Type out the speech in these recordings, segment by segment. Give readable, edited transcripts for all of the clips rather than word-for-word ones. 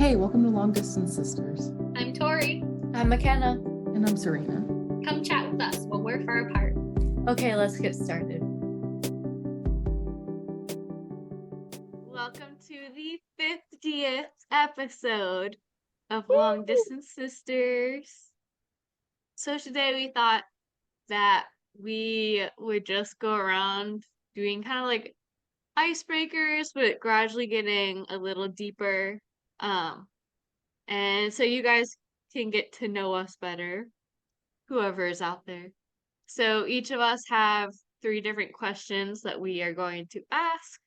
Hey, welcome to Long Distance Sisters. I'm Tori. I'm McKenna. And I'm Serena. Come chat with us while we're far apart. Okay, let's get started. Welcome to the 50th episode of Long Distance Sisters. So today we thought that we would just go around doing kind of like icebreakers, but gradually getting a little deeper. And so you guys can get to know us better, whoever is out there. So each of us have 3 different questions that we are going to ask,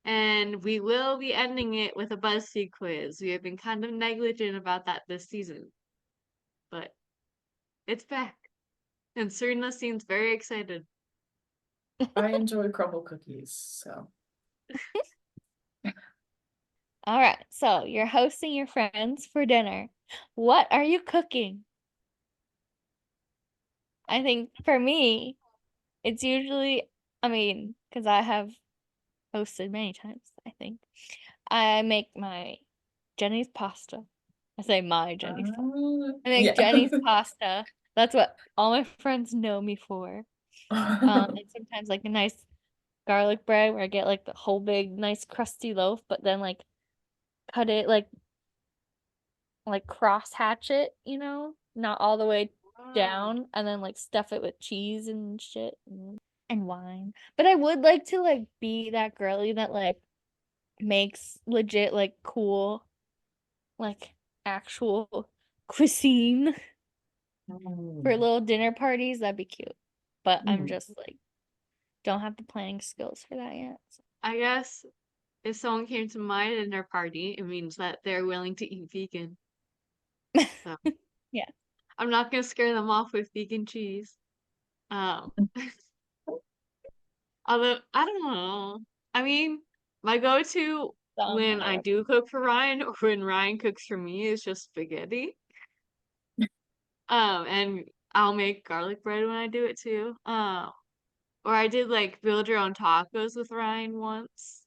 and we will be ending it with a BuzzFeed quiz. We have been kind of negligent about that this season, but it's back, and Serena seems very excited. I enjoy crumble cookies, so. All right, so you're hosting your friends for dinner. What are you cooking? I think for me, it's usually, because I have hosted many times, I think. I make my Jenny's pasta. I say my Jenny's pasta. I make Jenny's pasta. That's what all my friends know me for. And sometimes like a nice garlic bread where I get like the whole big nice crusty loaf, but then like cut it like cross hatch it, not all the way down, and then like stuff it with cheese and shit and wine. But I would like to like be that girly that like makes legit like cool like actual cuisine for little dinner parties. That'd be cute. But I'm just like don't have the planning skills for that yet. So. I guess if someone came to my dinner party, it means that they're willing to eat vegan. So yeah. I'm not gonna scare them off with vegan cheese. Although I don't know. I mean, my go-to when I do cook for Ryan or when Ryan cooks for me is just spaghetti. And I'll make garlic bread when I do it too. Or I did like build your own tacos with Ryan once.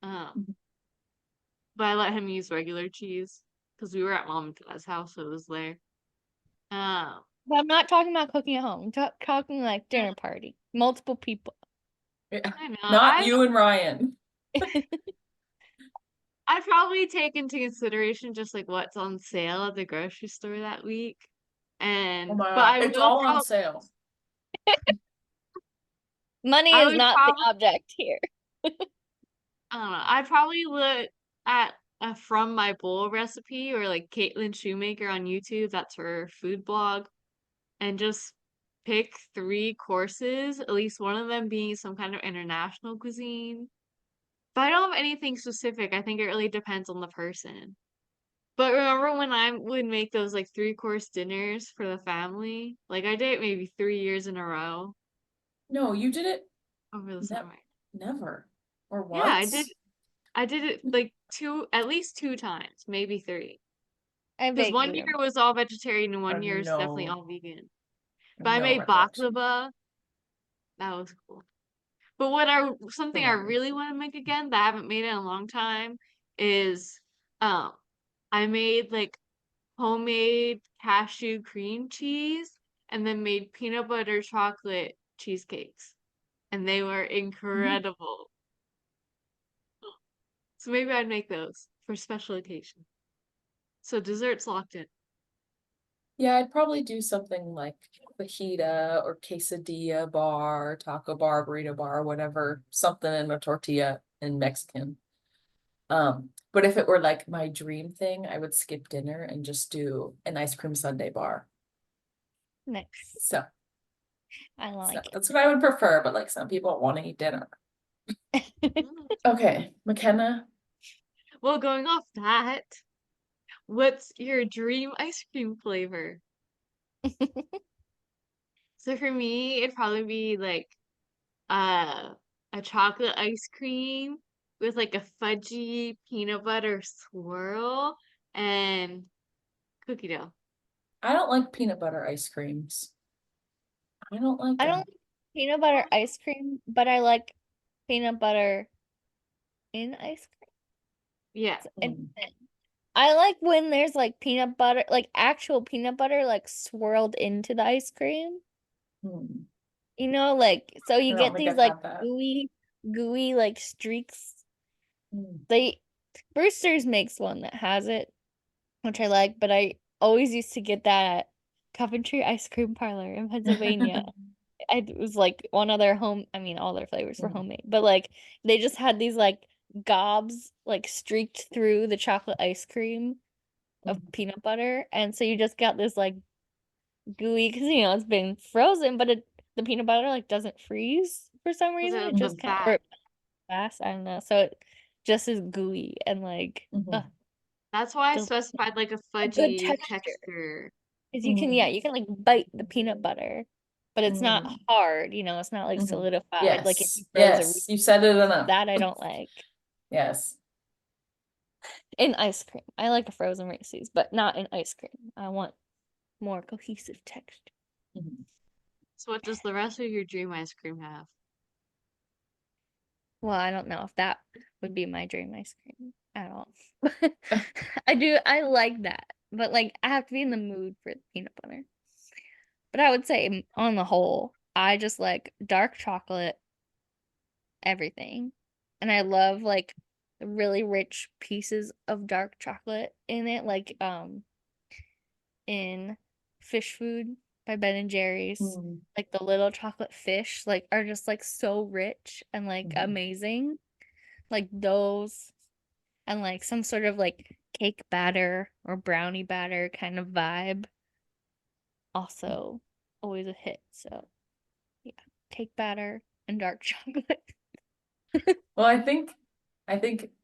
But I let him use regular cheese because we were at Mom and Dad's house, so it was there. But I'm not talking about cooking at home. I'm talking like dinner party, multiple people. Yeah. I know. Not you and Ryan. I'd probably take into consideration just like what's on sale at the grocery store that week. And oh my but God. I it's will all on sale. Money is not the object here. I don't know. I'd probably look at a From My Bowl recipe or like Caitlin Shoemaker on YouTube. That's her food blog. And just pick 3 courses, at least one of them being some kind of international cuisine. But I don't have anything specific. I think it really depends on the person. But remember when I would make those like 3-course dinners for the family? Like I did it maybe 3 years in a row. No, you did it over the summer. Never. Or once? Yeah, I did it like at least 2 times, maybe 3. Because one year was all vegetarian and one year is definitely all vegan. But I made baklava. That was cool. But something I really want to make again that I haven't made in a long time is I made like homemade cashew cream cheese and then made peanut butter chocolate cheesecakes. And they were incredible. So maybe I'd make those for special occasion. So dessert's locked in. Yeah, I'd probably do something like fajita or quesadilla bar, taco bar, burrito bar, whatever, something in a tortilla in Mexican. But if it were like my dream thing, I would skip dinner and just do an ice cream sundae bar. Nice. So I like it. That's what I would prefer, but like some people want to eat dinner. Okay, McKenna. Well, going off that, what's your dream ice cream flavor? So for me, it'd probably be like a chocolate ice cream with like a fudgy peanut butter swirl and cookie dough. I don't like peanut butter ice creams. I don't like peanut butter ice cream, but I like peanut butter in ice cream. Yeah. I like when there's like peanut butter, like actual peanut butter, like swirled into the ice cream. Hmm. You know, like so I you don't get think these I've like had that. gooey like streaks. Hmm. They Brewster's makes one that has it, which I like, but I always used to get that at Coventry Ice Cream Parlor in Pennsylvania. It was like one of their I mean, all their flavors were Mhm. homemade, but like they just had these like gobs like streaked through the chocolate ice cream of Mhm. peanut butter, and so you just got this like gooey because it's been frozen, but the peanut butter like doesn't freeze for some Was reason. it It the just kind of fat? fast. I don't know. So it just is gooey and like Mhm. That's why I del- specified like a a good fudgy texture. texture. Because Mhm. you can like bite the peanut butter, but it's not Mhm. hard, it's not like Mhm. solidified. Like if Yes, you froze a yes, you said it enough. that I don't like. Yes. In ice cream. I like a frozen Reese's, but not in ice cream. I want more cohesive texture. Mhm. So what does the rest of your dream ice cream have? Well, I don't know if that would be my dream ice cream at all. I like that. But like I have to be in the mood for the peanut butter. But I would say on the whole, I just like dark chocolate everything. And I love like the really rich pieces of dark chocolate in it, like in Fish Food by Ben and Jerry's. Mhm. Like the little chocolate fish like are just like so rich and like Mhm. amazing. Like those and like some sort of like cake batter or brownie batter kind of vibe. Also always a hit. So yeah, cake batter and dark chocolate. Well, I think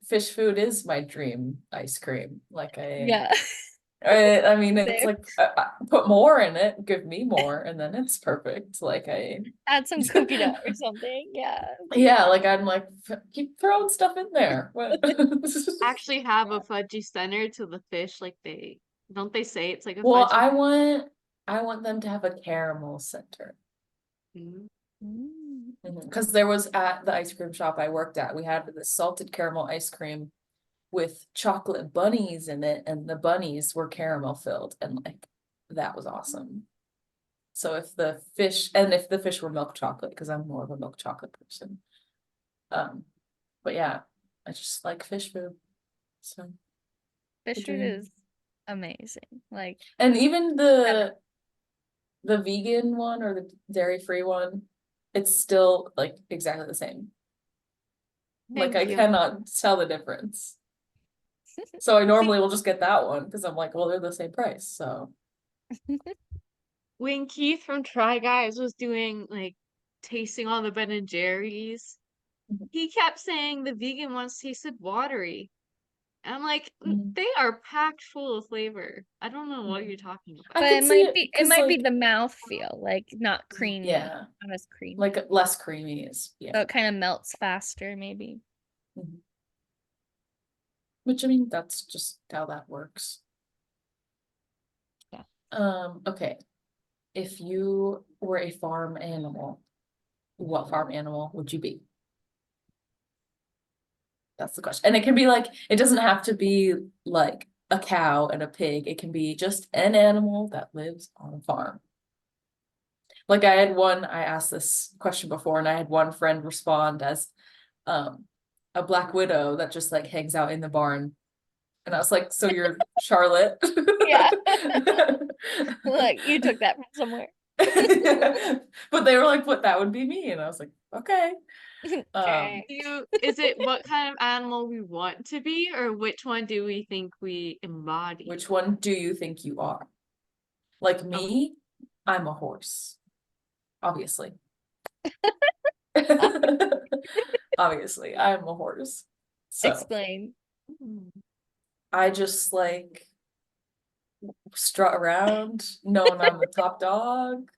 fish food is my dream ice cream. Like Yeah. I mean, it's There. like put more in it, give me more, and then it's perfect. Like Add some cookie dough or something. Yeah. yeah, like I'm like keep throwing stuff in there. What? Actually have a fudgy center to the fish like they don't they say it's like a Well, fudgy. I want them to have a caramel center. Mm. Mm. Because there was at the ice cream shop I worked at, we had this salted caramel ice cream with chocolate bunnies in it, and the bunnies were caramel filled, and like that was awesome. So if the fish were milk chocolate, because I'm more of a milk chocolate person. Um, but yeah, I just like fish food. So the Fish food dream. is amazing. Like, And even Heaven. the vegan one or the dairy-free one, it's still like exactly the same. Like I Thank you. cannot tell the difference. So I See, normally will just get that one because I'm like, well, they're the same price. So when Keith from Try Guys was doing like tasting all the Ben and Jerry's, Mhm. he kept saying the vegan ones tasted watery. And I'm like, Mhm. they are packed full of flavor. I don't know what you're talking I about. But could see it it because might be like the mouth feel, like not creamy, yeah, not as creamy. like less creamy is So yeah. it kind of melts faster, maybe. Mhm. Which I mean that's just how that works. Yeah. Okay. If you were a farm animal, what farm animal would you be? That's the question. And it can be like, it doesn't have to be like a cow and a pig. It can be just an animal that lives on a farm. Like I asked this question before and I had one friend respond as a black widow that just like hangs out in the barn. And I was like, so you're Charlotte? Yeah. Look, you took that from somewhere. But they were like, but that would be me. And I was like, okay. Okay. Is it what kind of animal we want to be, or which one do we think we embody? Which one do you think you are? Like Okay. me, I'm a horse. Obviously. Obviously, I'm a horse. So Explain. Hmm. I just like strut around, knowing I'm the top dog.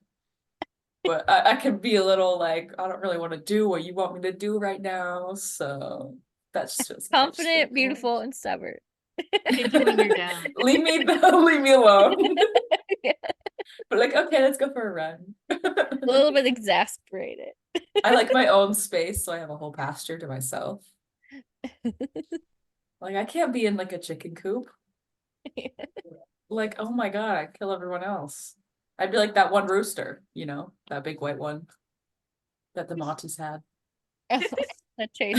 But I can be a little like, I don't really want to do what you want me to do right now. So that's just I just feel Confident, cool. beautiful, and stubborn. Picky when you're down. Leave me alone. Yeah. But like, okay, let's go for a run. A little bit exasperated. I like my own space, so I have a whole pasture to myself. Like I can't be in like a chicken coop. Like, oh my God, I'd kill everyone else. I'd be like that one rooster, you know, that big white one that the Montes had. That chase.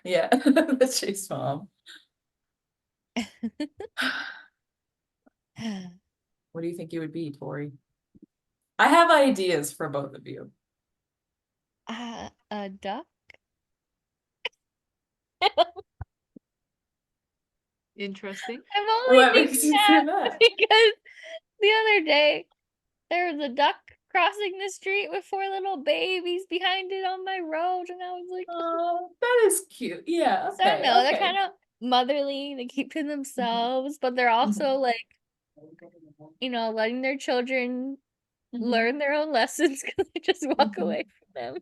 Yeah, the Chase mom. What do you think you would be, Tori? I have ideas for both of you. A duck? Interesting. I'm only What thinking makes you that say that? because the other day there was a duck crossing the street with 4 little babies behind it on my road, and I was like, Oh, that is cute. Yeah, so I don't okay, know, they're okay. kind of motherly, they keep to themselves, but they're also like, you know, letting their children learn their own lessons because they just walk away from them.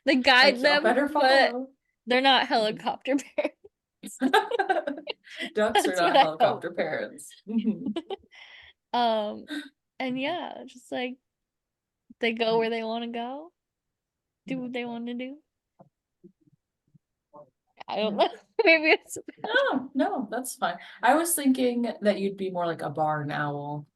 They guide Like, y'all them, better but follow. they're not helicopter parents. Ducks are That's not what I helicopter hope. parents. And yeah, just like they go where they want to go, do what they want to do. I don't know. Maybe it's No, that's fine. I was thinking that you'd be more like a barn owl.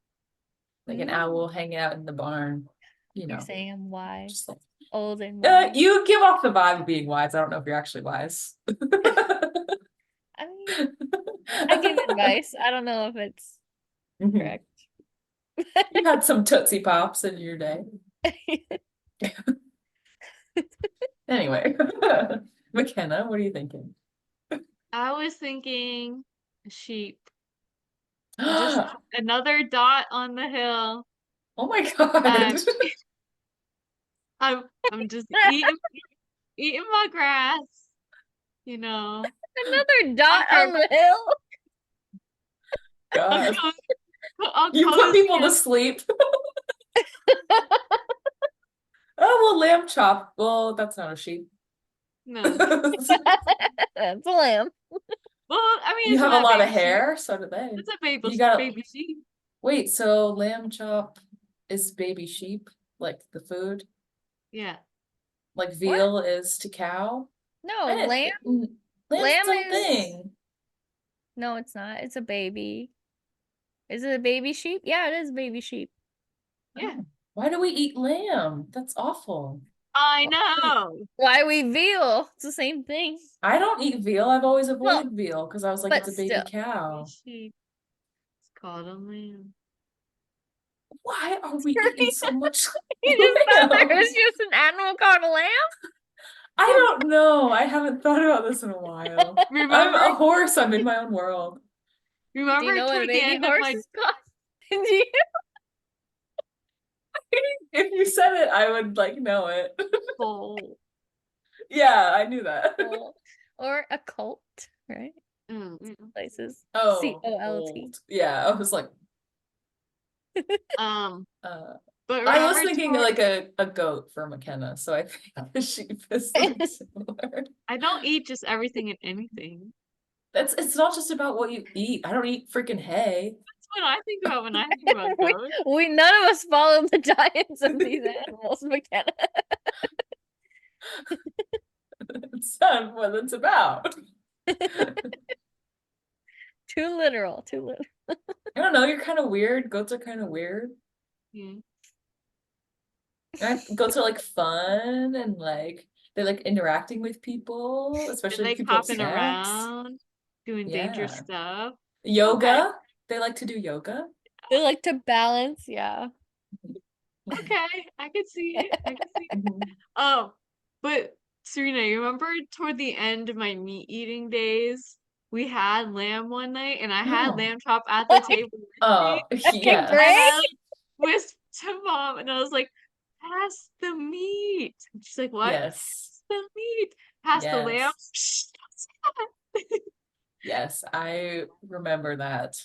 Like an owl hanging out in the barn, you You're know. saying I'm wise, Just like, old and wise. you give off the vibe of being wise. I don't know if you're actually wise. I mean, I give advice. I don't know if it's correct. You had some Tootsie Pops in your day. Anyway, McKenna, what are you thinking? I was thinking sheep. Just another dot on the hill. Oh my God. And I'm just eating my grass, you know. Another dot on the hill. God. I'll You put people to sleep. Oh, well, lamb chop. Well, that's not a sheep. No. That's a lamb. Well, I mean, You isn't have a that lot of baby sheep? hair, so do they. It's a baby, You gotta baby sheep. wait, so lamb chop is baby sheep, like the food? Yeah. Like veal is to cow? No, lamb. Lamb's Lamb its own is thing. No, it's not. It's a baby. Is it a baby sheep? Yeah, it is a baby sheep. Yeah. Why do we eat lamb? That's awful. I know. Why we veal? It's the same thing. I don't eat veal. I've always avoided veal because I was like, but it's a baby still. cow. Sheep. It's called a lamb. Why are we eating so much You just thought there lamb? was just an animal called a lamb? I don't know. I haven't thought about this in a while. I'm a horse. I'm in my own world. Remember Do you know what a toward the baby end of horse my is called? Do you? If you said it, I would like know it. bowl. Yeah, I knew that. Or a cult, right? Places. Oh, COLT. old. Yeah, I was like, But I was thinking like a goat for McKenna, so I think the sheep is like similar. I don't eat just everything and anything. It's not just about what you eat. I don't eat freaking hay. That's what I think about when I think about goats. we none of us follow the diets of these animals, McKenna. It's not what it's about. Too literal. I don't know, you're kind of weird. Goats are kind of weird. Yeah. Goats are like fun and like they like interacting with people, especially like people hopping sex. around, doing dangerous stuff. Yoga. Okay. They like to do yoga. They like to balance, yeah. Okay, I can see it. I can see it. Oh, but Serena, you remember toward the end of my meat eating days, we had lamb one night, and I had lamb chop at the table with Oh, me. yeah. And I whispered to Mom, and I was like, "Pass the meat." And she's like, "What?" Yes. Pass the meat. Pass the lamb. Yes, I remember that.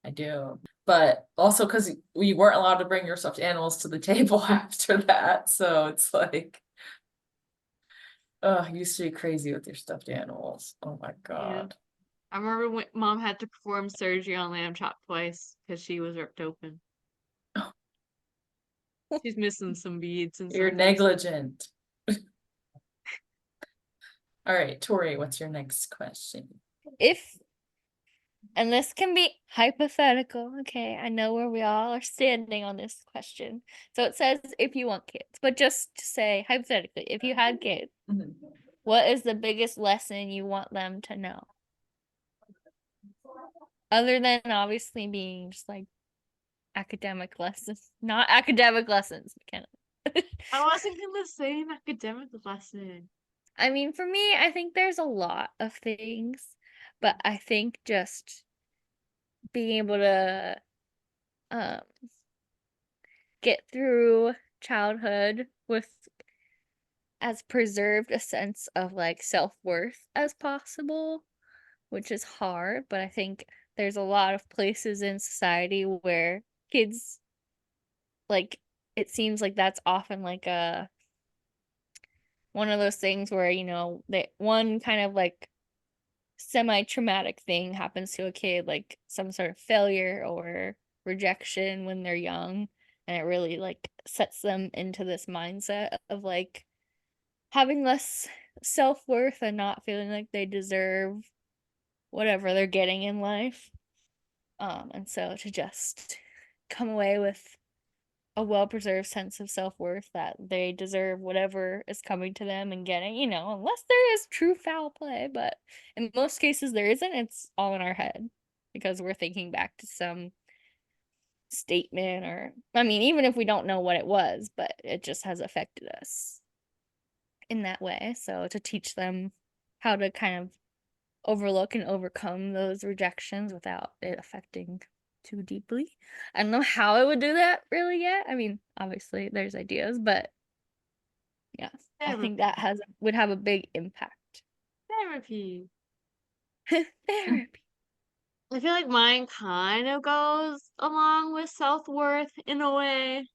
I do. But also because we weren't allowed to bring your stuffed animals to the table after that. So it's like, I used to be crazy with your stuffed animals. Oh my God. I remember when Mom had to perform surgery on lamb chop twice because she was ripped open. Oh. She's missing some beads and You're negligent. All right, Tori, what's your next question? If and this can be hypothetical, okay? I know where we all are standing on this question. So it says if you want kids, but just to say hypothetically, if you had kids, Mhm. what is the biggest lesson you want them to know? Other than obviously being just like academic lessons, not academic lessons, McKenna. I wasn't gonna say an academic lesson. I mean, for me, I think there's a lot of things, but I think just being able to um get through childhood with as preserved a sense of like self-worth as possible, which is hard, but I think there's a lot of places in society where kids, like, it seems like that's often like a one of those things where, that one kind of like semi-traumatic thing happens to a kid, like some sort of failure or rejection when they're young, and it really like sets them into this mindset of like having less self-worth and not feeling like they deserve whatever they're getting in life. And so to just come away with a well-preserved sense of self-worth that they deserve whatever is coming to them and getting, unless there is true foul play, but in most cases there isn't. It's all in our head because we're thinking back to some statement, or I mean, even if we don't know what it was, but it just has affected us in that way. So to teach them how to kind of overlook and overcome those rejections without it affecting too deeply. I don't know how I would do that really yet. I mean, obviously there's ideas, but yeah, I think that would have a big impact. Therapy. Therapy. I feel like mine kind of goes along with self-worth in a way.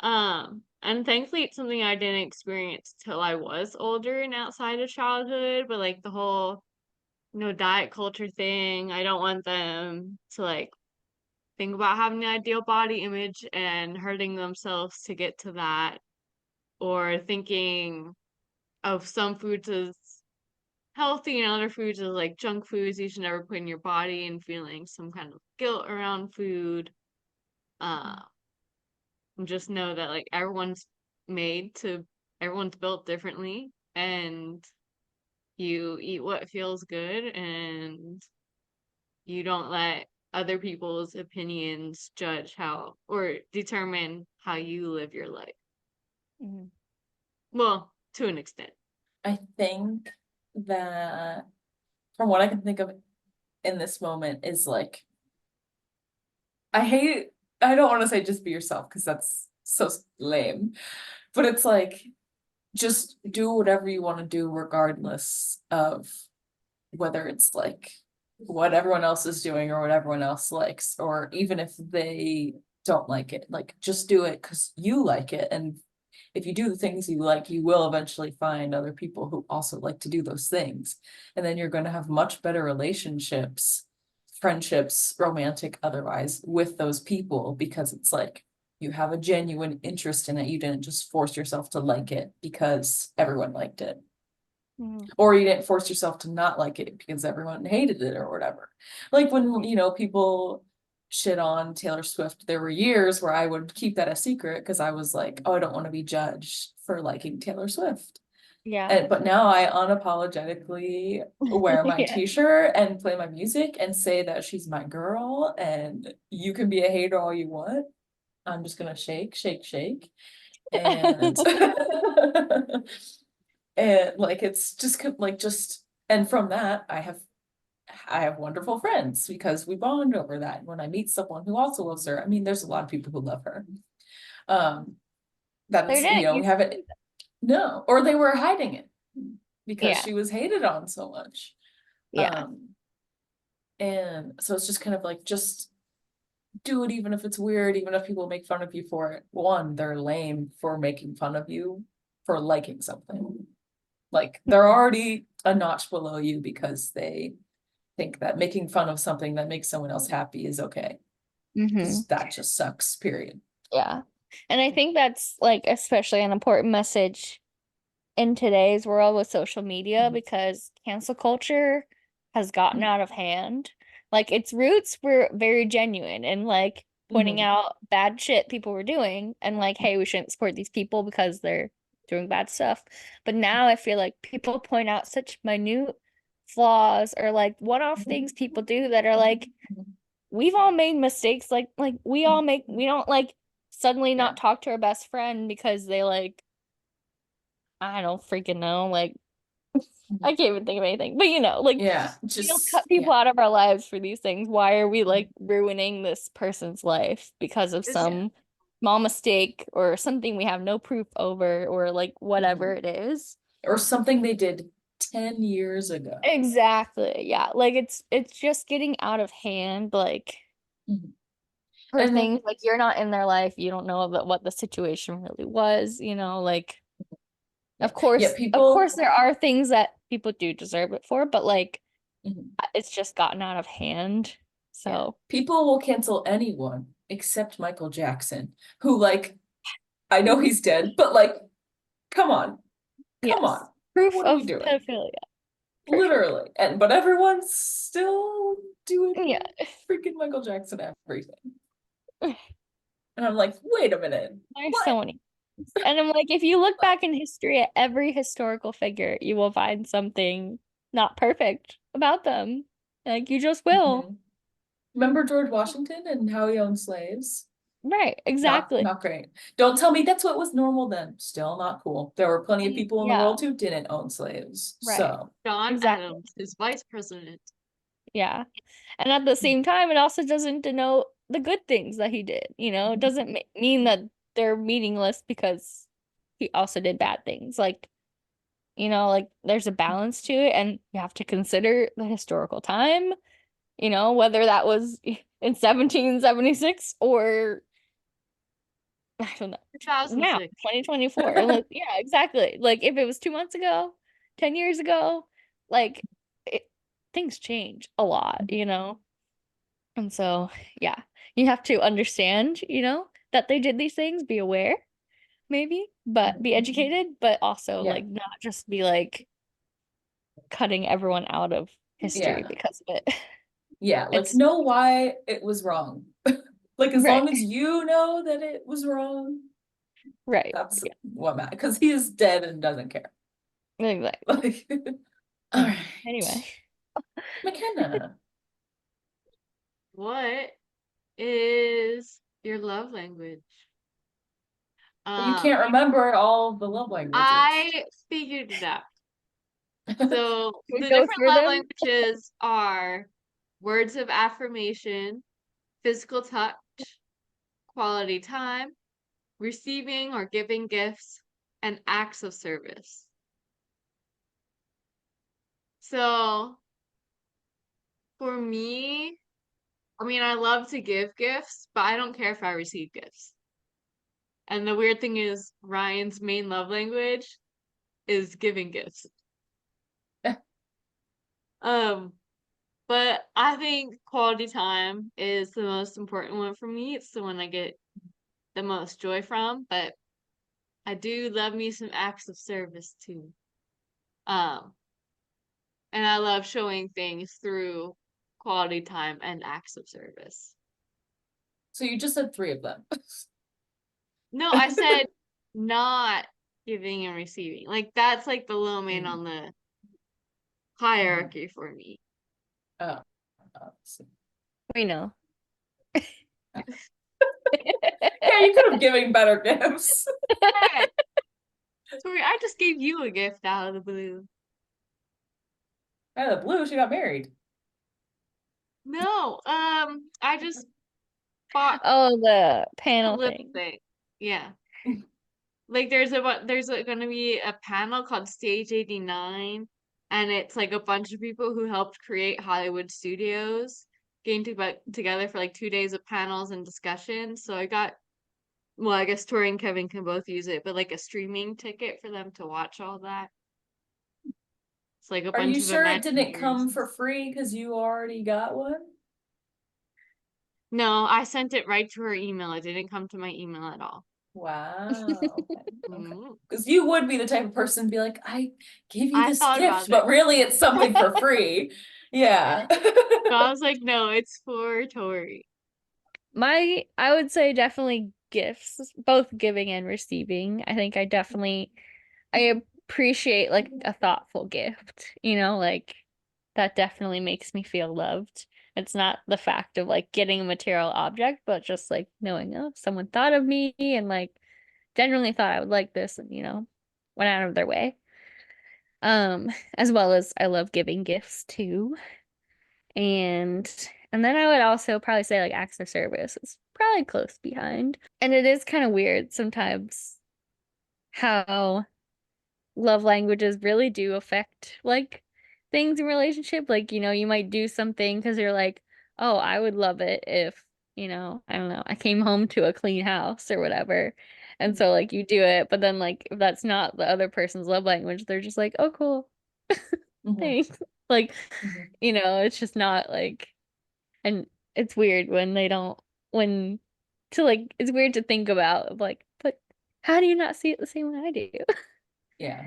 And thankfully it's something I didn't experience till I was older and outside of childhood, but like the whole, diet culture thing, I don't want them to like think about having an ideal body image and hurting themselves to get to that, or thinking of some foods as healthy and other foods as like junk foods you should never put in your body, and feeling some kind of guilt around food. Uh, just know that like everyone's built differently, and you eat what feels good, and you don't let other people's opinions judge how or determine how you live your life. Mm-hmm. Well, to an extent. I think that from what I can think of in this moment is like, I don't want to say just be yourself because that's so lame, but it's like, just do whatever you want to do regardless of whether it's like what everyone else is doing or what everyone else likes, or even if they don't like it, like just do it because you like it. And if you do the things you like, you will eventually find other people who also like to do those things, and then you're going to have much better relationships, friendships, romantic, otherwise, with those people, because it's like you have a genuine interest in it. You didn't just force yourself to like it because everyone liked it. Mm-hmm. Or you didn't force yourself to not like it because everyone hated it or whatever. Like when, people shit on Taylor Swift, there were years where I would keep that a secret because I was like, oh, I don't want to be judged for liking Taylor Swift. Yeah. But now I unapologetically wear my Yeah. t-shirt and play my music and say that she's my girl, and you can be a hater all you want. I'm just gonna shake, shake, shake. And and like it's just like and from that I have wonderful friends because we bond over that. When I meet someone who also loves her, I mean, there's a lot of people who love her. That's, we haven't, no, or they were hiding it because Yeah. she was hated on so much. Yeah. And so it's just kind of like, just do it, even if it's weird, even if people make fun of you for it. One, they're lame for making fun of you for liking something. Like they're already a notch below you because they think that making fun of something that makes someone else happy is okay. Mm-hmm. That just sucks, period. Yeah. And I think that's like especially an important message in today's world with social media, because cancel culture has gotten out of hand. Like its roots were very genuine and like pointing Mhm. out bad shit people were doing and like, hey, we shouldn't support these people because they're doing bad stuff. But now I feel like people point out such minute flaws or like one-off things people do that are like, we've all made mistakes. Like we all make, we don't like suddenly not Yeah. talk to our best friend because they like, I don't freaking know, like I can't even think of anything. But like Yeah, we don't cut people out of our lives for these things. Why are we like ruining this person's life because of some small mistake or something we have no proof over or like whatever it is? or something they did 10 years ago. Exactly. Yeah. Like it's just getting out of hand, like Mhm. for And things like you're not in their life, you don't know about what the situation really was, like yeah, of course people. there are things that people do deserve it for, but like Mhm. it's just gotten out of hand. Yeah. So People will cancel anyone except Michael Jackson, who like, I know he's dead, but like, come on, come yes, on, proof what are we of doing? pedophilia for sure. Literally, but everyone's still doing Yeah. freaking Michael Jackson everything, and I'm like, wait a minute, There's what? so many. And I'm like, if you look back in history at every historical figure, you will find something not perfect about them. Like you just will. Mhm. Remember George Washington and how he owned slaves? Right, Not exactly. not great. Don't tell me that's what was normal then. Still not cool. There were plenty of And people in the yeah, world who didn't own slaves. right. So John Exactly. Adams is vice president. Yeah. And at the same time, it also doesn't denote the good things that he did. It doesn't mean that they're meaningless because he also did bad things. Like, like there's a balance to it, and you have to consider the historical time, whether that was in 1776 or I don't know, now, 2006. 2024. Yeah, exactly. Like if it was 2 months ago, 10 years ago, like things change a lot. And so, yeah, you have to understand, that they did these things, be aware, maybe, but be educated, but also yeah, like not just be like cutting everyone out of history yeah, because of it. yeah. Like It's know why it was wrong. Like as right, long as you know that it was wrong, right. that's Yeah, what matters. Because he is dead and doesn't care. exactly. Like, all right, Anyway, McKenna. What is your love language? Well, you can't remember all the love languages. I figured it out. So we the go different through love them. languages are words of affirmation, physical touch, quality time, receiving or giving gifts, and acts of service. So for me, I mean, I love to give gifts, but I don't care if I receive gifts. And the weird thing is, Ryan's main love language is giving gifts. Um, but I think quality time is the most important one for me. It's the one I get the most joy from, but I do love me some acts of service too. Um, and I love showing things through quality time and acts of service. So you just said three of them. No, I said not giving and receiving. Like that's like the low man on the hierarchy for me. Oh, We know. yeah, you could have given better gifts. Hey, sorry, I just gave you a gift out of the blue. Out of the blue, she got married. No, I just bought Oh, the a panel lip thing. thing. Yeah. Like gonna be a panel called Stage 89, and it's like a bunch of people who helped create Hollywood studios getting together for like 2 days of panels and discussions. So I got, well, I guess Tori and Kevin can both use it, but like a streaming ticket for them to watch all that. It's like a Are bunch you of sure it didn't Imagineers. come for free because you already got one? No, I sent it right to her email. It didn't come to my email at all. Wow. Okay. Mm. Because you would be the type of person to be like, I gave you I this thought gift, about it. but really it's something for free. Yeah. So I was like, no, it's for Tori. I would say definitely gifts, both giving and receiving. I think I appreciate like a thoughtful gift, like that definitely makes me feel loved. It's not the fact of like getting a material object, but just like knowing, oh, someone thought of me and like genuinely thought I would like this and, went out of their way. As well as I love giving gifts too. And then I would also probably say like acts of service is probably close behind. And it is kind of weird sometimes how love languages really do affect like things in relationship. Like, you might do something because you're like, oh, I would love it if, I don't know, I came home to a clean house or whatever. And so like you do it, but then like if that's not the other person's love language, they're just like, oh, cool. Thanks. Like, it's just not like, and it's weird when they don't, when to like, it's weird to think about like, but how do you not see it the same way I do? Yeah.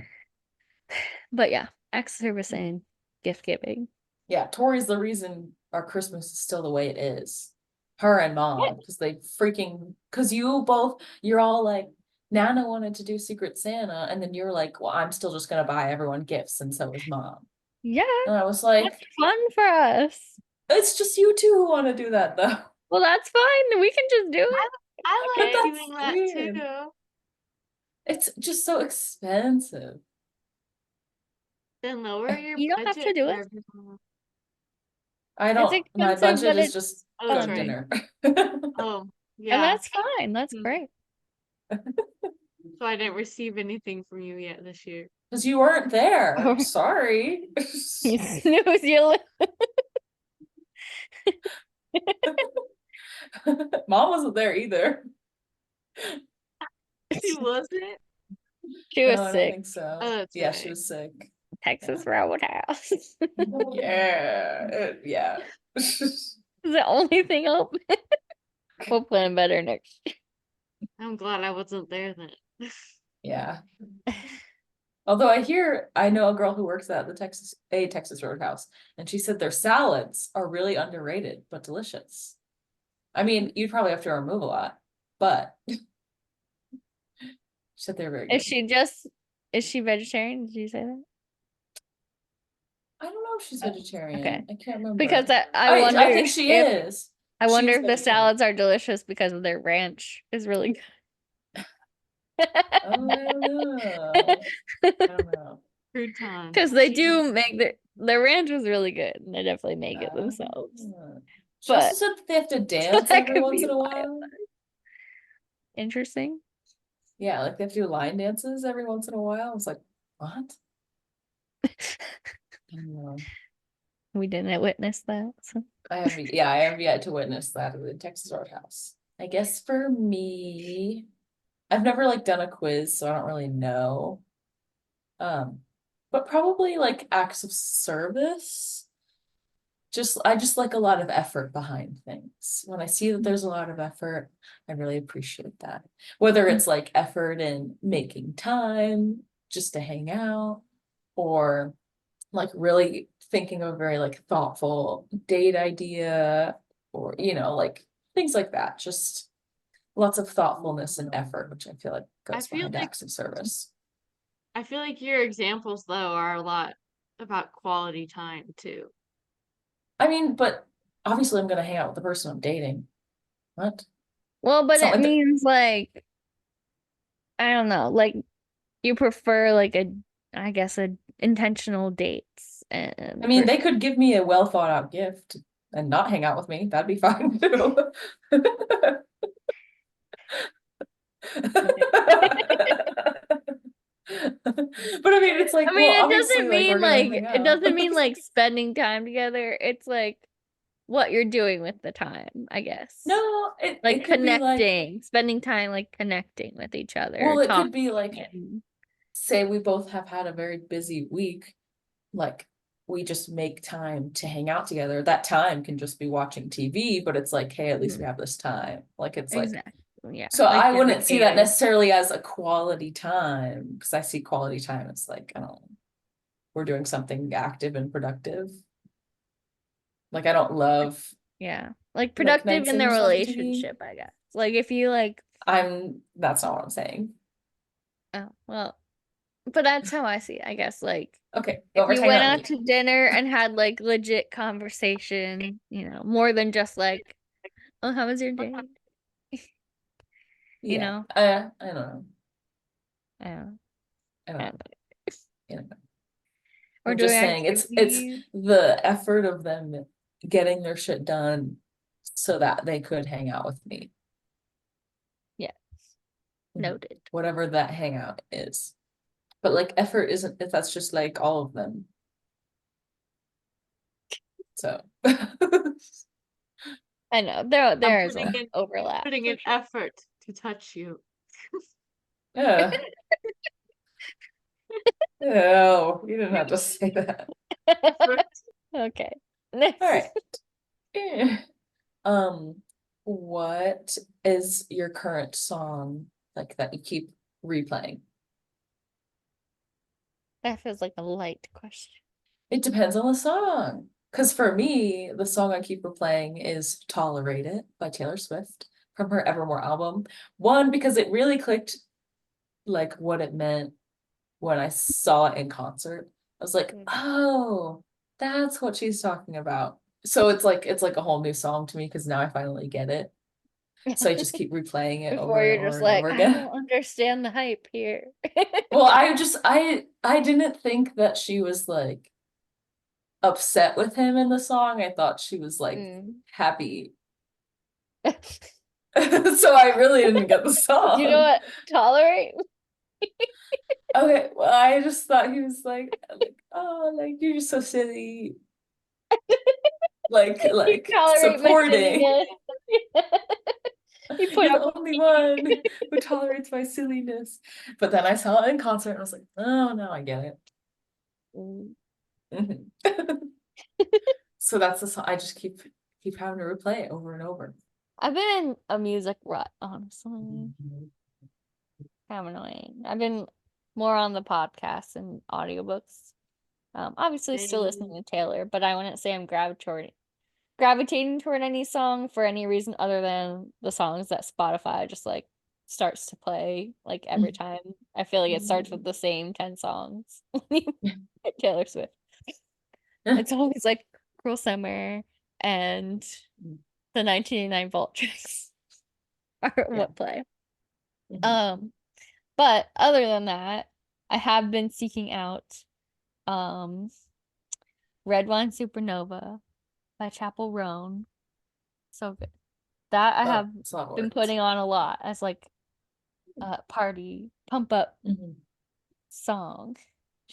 But yeah, acts of service and gift giving. Yeah, Tori's the reason our Christmas is still the way it is. Her and mom, because you're all like, Nana wanted to do Secret Santa, and then you're like, well, I'm still just gonna buy everyone gifts, and so is mom. Yeah, And I was like, that's fun for us. it's just you two who want to do that though. Well, that's fine. We can just do it. I Okay. like doing that weird. too. It's just so expensive. Then lower your You don't have to budget do for it. everyone. I It's don't, my expensive, budget but is it's just Oh, go that's to right. dinner. Oh, and yeah. that's fine. That's Mhm. great. So I didn't receive anything from you yet this year. Because you weren't there. Oh. Sorry. You snooze, you Mom wasn't there either. She wasn't? She No, was I don't sick. think so. Oh, that's Yeah, right. she was sick. Texas Roadhouse. Yeah. It's the only thing open. We'll plan better next year. I'm glad I wasn't there then. Yeah. Although I know a girl who works at the Texas Roadhouse, and she said their salads are really underrated, but delicious. I mean, you'd probably have to remove a lot, but she said they're very good. Is she vegetarian? Did you say that? I don't know if she's vegetarian. Okay. I can't remember. Because I wonder I think she is. I wonder She's if the vegetarian. salads are delicious because of their ranch is really good. Oh, I don't know. Crouton. Because they do make their ranch is really good and they definitely make it themselves. She also But said that they have to dance that every could once be in a wild. while. Interesting. Yeah, like they have to do line dances every once in a while. I was like, what? I don't know. We didn't witness that. So. I have yet to witness that at the Texas Roadhouse. I guess for me, I've never like done a quiz, so I don't really know. But probably like acts of service. I just like a lot of effort behind things. When I see that there's a lot of effort, I really appreciate that. Whether it's like effort in making time just to hang out, or like really thinking of a very like thoughtful date idea, or like things like that. Just lots of thoughtfulness and effort, which I feel like goes behind acts of service. I feel like your examples though are a lot about quality time too. I mean, but obviously I'm gonna hang out with the person I'm dating. What? Well, but it means like I don't know, like you prefer like I guess intentional dates. And I mean, they could give me a well thought out gift and not hang out with me. That'd be fine too. But I mean, it's like, well, it doesn't mean like it doesn't mean like spending time together. It's like what you're doing with the time, I guess. No, it connecting, spending time like connecting with each other. Well, it could be like, say we both have had a very busy week, like we just make time to hang out together. That time can just be watching TV, but it's like, hey, at least we have this time. Like it's like, yeah. So like I wouldn't see that necessarily as a quality time, because I see quality time as like, I don't know, we're doing something active and productive. Like I don't love Yeah. Like like productive night in the singer songs to me. relationship, I guess. Like if you like Night the singer songs to me. relationship, I guess. Like if you like, That's not what I'm saying. oh, well, but that's how I see it, I guess. Like Okay, if whoever's you hanging went out out with to me. dinner and had like legit conversation, more than just like, oh, how was your day? You Yeah. know? I don't know. Yeah. I don't know. You know. Or I'm doing just saying it's activities. the effort of them getting their shit done so that they could hang out with me. Yes. Mhm. Noted. Whatever that hangout is. But like effort isn't if that's just like all of them. So I know. I'm There is a putting in overlap putting for in sure. effort to touch you. yeah. No, you didn't have to say that. Okay. All Next. right. Eh. What is your current song like that you keep replaying? That feels like a light question. It depends on the song. Because for me, the song I keep replaying is Tolerate It by Taylor Swift from her Evermore album. One, because it really clicked like what it meant when I saw it in concert. I was like, oh, that's what she's talking about. So it's like a whole new song to me because now I finally get it. So I just keep replaying it over Before and you're over just and like, over I again. don't understand the hype here. Well, I didn't think that she was like upset with him in the song. I thought she was like Mm. happy. So I really didn't get the Do you know song. what tolerate? Okay, well, I just thought he was like, oh, like you're just so silly. You Like tolerate my supporting. silliness. You put You're up the with only me. one who tolerates my silliness. But then I saw it in concert and I was like, oh no, I get it. Mm. Mhm. So that's the song I just keep having to replay it over and over. I've been in a music rut, honestly. Kind of annoying. I've been more on the podcasts and audiobooks. Obviously still listening to Taylor, but I wouldn't say I'm gravitating toward any song for any reason other than the songs that Spotify just like starts to play like every time. I feel like it starts with the same 10 songs. Taylor Swift. It's always like Cruel Summer and the 1989 Vault tracks are Yeah. what play. But other than that, I have been seeking out Red Wine Supernova by Chapel Roan. So good. That I have It's a lot of been words. putting on a lot as like a party pump up song.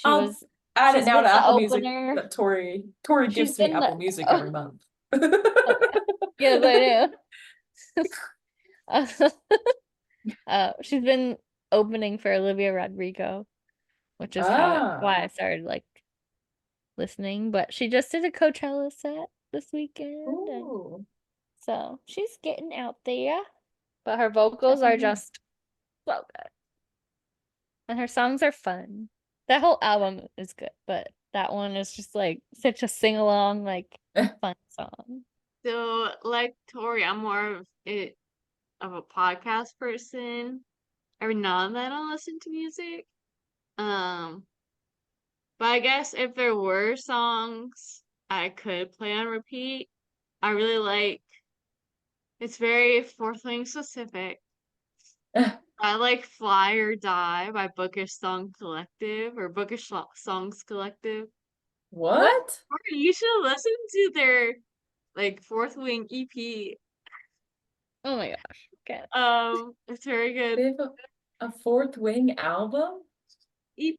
I'll add it She's now been to the Apple Music opener. that Tori She's gives me been Apple the Music oh, every month. yes, I do. She's been opening for Olivia Rodrigo, which is why I started like listening. But she just did a Coachella set this weekend, and Ooh. so she's getting out there. But her vocals are just so good, and her songs are fun. That whole album is good, but that one is just like such a sing along, like fun song. So, like Tori, I'm more of a podcast person. Every now and then I'll listen to music. Um, but I guess if there were songs I could play on repeat, I really like. It's very Fourth Wing specific. I like "Fly or Die" by Bookish Song Collective or Bookish Songs Collective. What? Tori, you should listen to their like Fourth Wing EP. Oh my gosh. Okay. It's very They good. have a Fourth Wing album? EP.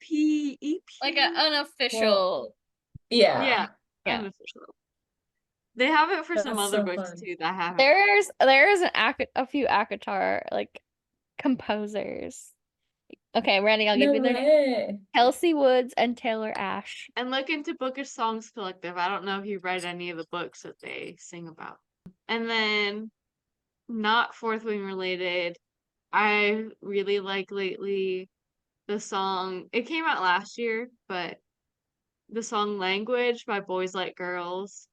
Like an Well, unofficial. Yeah, Yeah. unofficial. They have it for some that's other so books fun. too that I haven't. There's a few ACOTAR like composers. Okay, Randy, I'll give No you their name. way. Kelsey Woods and Taylor Ash. And look into Bookish Songs Collective. I don't know if you've read any of the books that they sing about. And then, not Fourth Wing related, I really like lately the song. It came out last year, but the song "Language" by Boys Like Girls.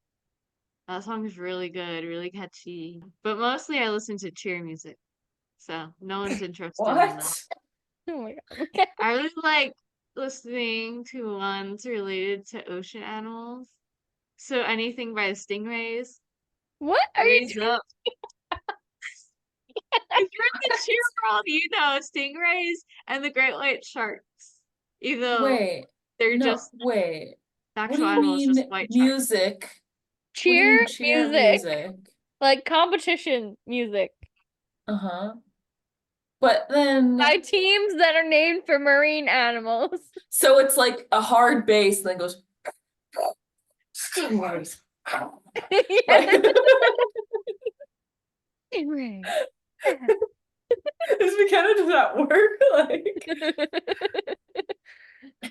That song is really good, really catchy. But mostly I listen to cheer music. So no one's interested in that. What? Oh my god. Okay. I was like listening to ones related to ocean animals. So anything by the Stingrays, What are you Raise Up. If you're in the cheer world, you know Stingrays and the Great White Sharks. Even though Wait. they're No, just wait. What actual do you animals, just mean white sharks. music? What do you cheer mean cheer music? music? Like competition music Uh-huh. But then, by teams that are named for marine animals. so it's like a hard bass, then goes. Stingrays. Yes. Does McKenna, does that work?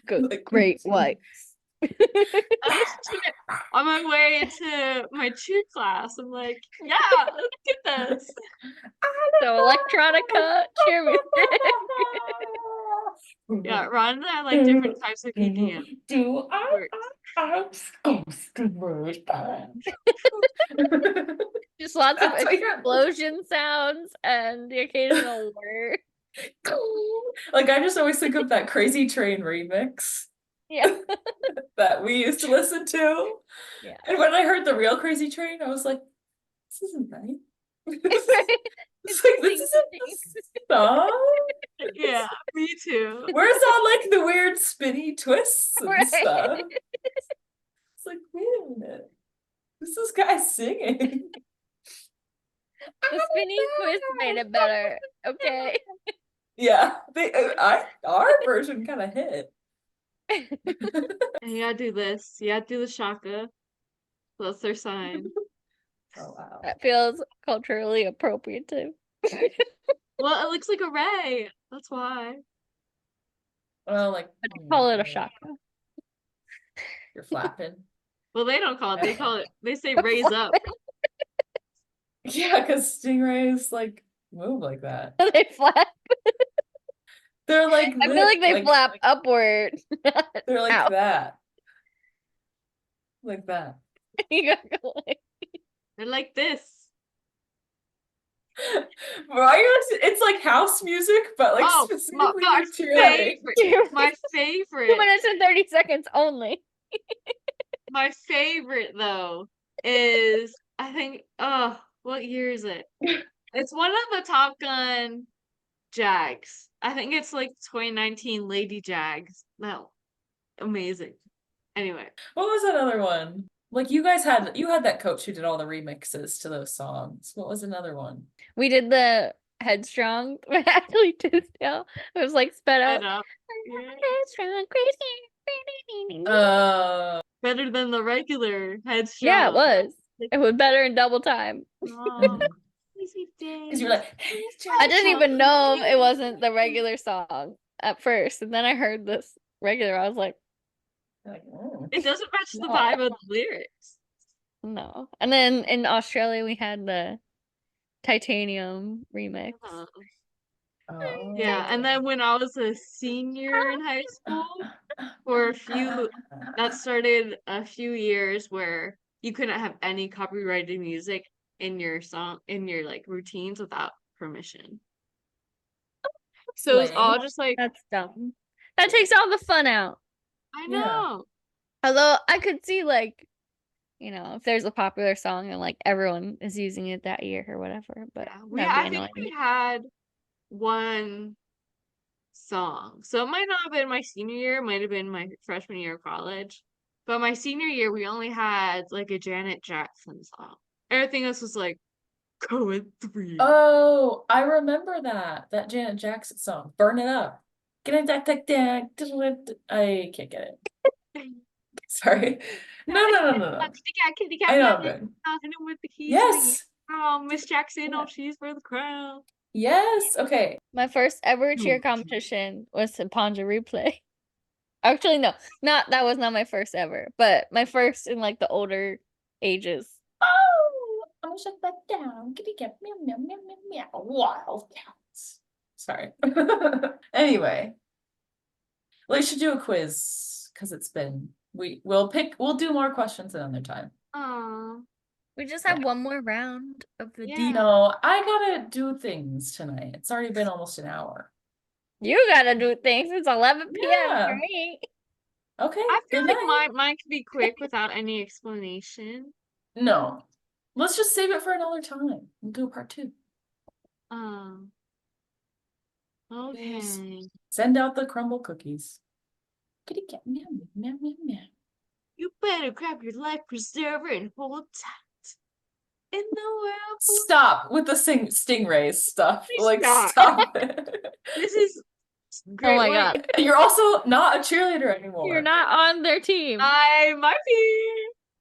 Good. Like, Great whites. I listened to it on my way to my cheer class. I'm like, yeah, let's get this. So electronica cheer music. Yeah, Ron and I like different types of EDM. Do I Stingrays band? Just lots of That's what you're- explosion sounds and the occasional word. Like, I just always think of that Crazy Train remix Yeah. that we used to listen to. Yeah. And when I heard the real Crazy Train, I was like, this isn't right. It's like, this isn't the song. Yeah, me too. Where's all like the weird spinny twists and Right. stuff? It's like, wait a minute. This is guy singing. The spinny twist made it better. Okay. Yeah, our version kind of hit. And you gotta do this. You gotta do the shaka. That's their sign. Oh wow. That feels culturally appropriative. Well, it looks like a ray. That's why. Well, like, Call it a shaka. You're flapping. Well, they don't call it. They call it. They say raise up. Yeah, because stingrays like move like that. They flap. They're like. I feel like they flap like, upward. They're like Ow. that. Like that. You gotta go like... They're like this. It's like house music, but like specifically my for cheerleading. favorite. My 2 favorite. minutes and 30 seconds only. My favorite though is I think what year is it? It's one of the Top Gun Jags. I think it's like 2019 Lady Jags. No. Amazing. Anyway. What was that other one? Like you had that coach who did all the remixes to those songs. What was another one? We did the Headstrong, but actually Tisdale. It was like sped up. Yeah. Headstrong, crazy. Better than the regular Headstrong. Yeah, it was. It was better in double time. Because you're like, I didn't even know it wasn't the regular song at first, and then I heard this regular. I was like, it doesn't match the vibe of the lyrics. No. And then in Australia we had the Titanium remix. Oh. Yeah, and then when I was a senior in high school, that started a few years where you couldn't have any copyrighted music in your song, in your like routines without permission. So it's all just like, that's dumb. That takes all the fun out. I know. Yeah. Although I could see like, you know, if there's a popular song and like everyone is using it that year or whatever. But yeah, I think we had one song. So it might not have been my senior year, it might have been my freshman year of college. But my senior year, we only had like a Janet Jackson song. Everything else was like Code 3. Oh, I remember that Janet Jackson song, "Burn It Up." I can't get it. Sorry. No. I know. Good. Yes. Oh, Miss Jackson, oh, she's for the crown. Yes. Okay. My first ever cheer competition was to Panja Replay. Actually, no, that was not my first ever, but my first in like the older ages. Oh, I'm gonna shut that down. Kitty cat, meow meow meow meow meow. Wild cats. Sorry. Anyway, we should do a quiz because we'll do more questions another time. Oh. We just have one more round of the deep. No, I gotta do things tonight. It's already been almost an hour. You gotta do things. It's 11 p.m. Yeah. for me. Okay. I feel good like night. mine could be quick without any explanation. No. Let's just save it for another time. We'll do a part 2. Okay. Send out the crumble cookies. Kitty cat, meow, meow, meow, meow. You better grab your life preserver and hold tight. In the world. Stop with the stingrays stuff. Please Like, stop. stop it. This is great. Oh my god. You're also not a cheerleader anymore. You're not on their team. I might be.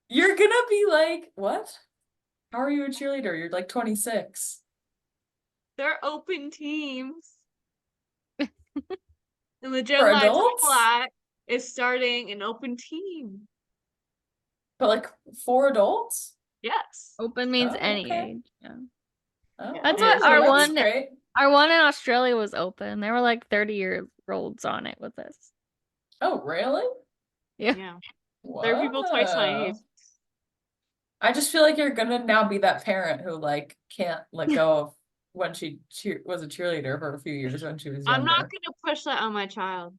You're gonna be like, what? How are you a cheerleader? You're like 26. They're open teams. And the For Gemini adults? Black is starting an open team. But like 4 adults? Yes. Open means Oh, any okay. age. Yeah. Oh, That's what our that's one- great. Our one in Australia was open. There were like 30-year-olds on it with us. Oh, really? Yeah. There are people twice my age. Wow. I just feel like you're gonna now be that parent who like can't let go of when she was a cheerleader for a few years when she was younger. I'm not gonna push that on my child.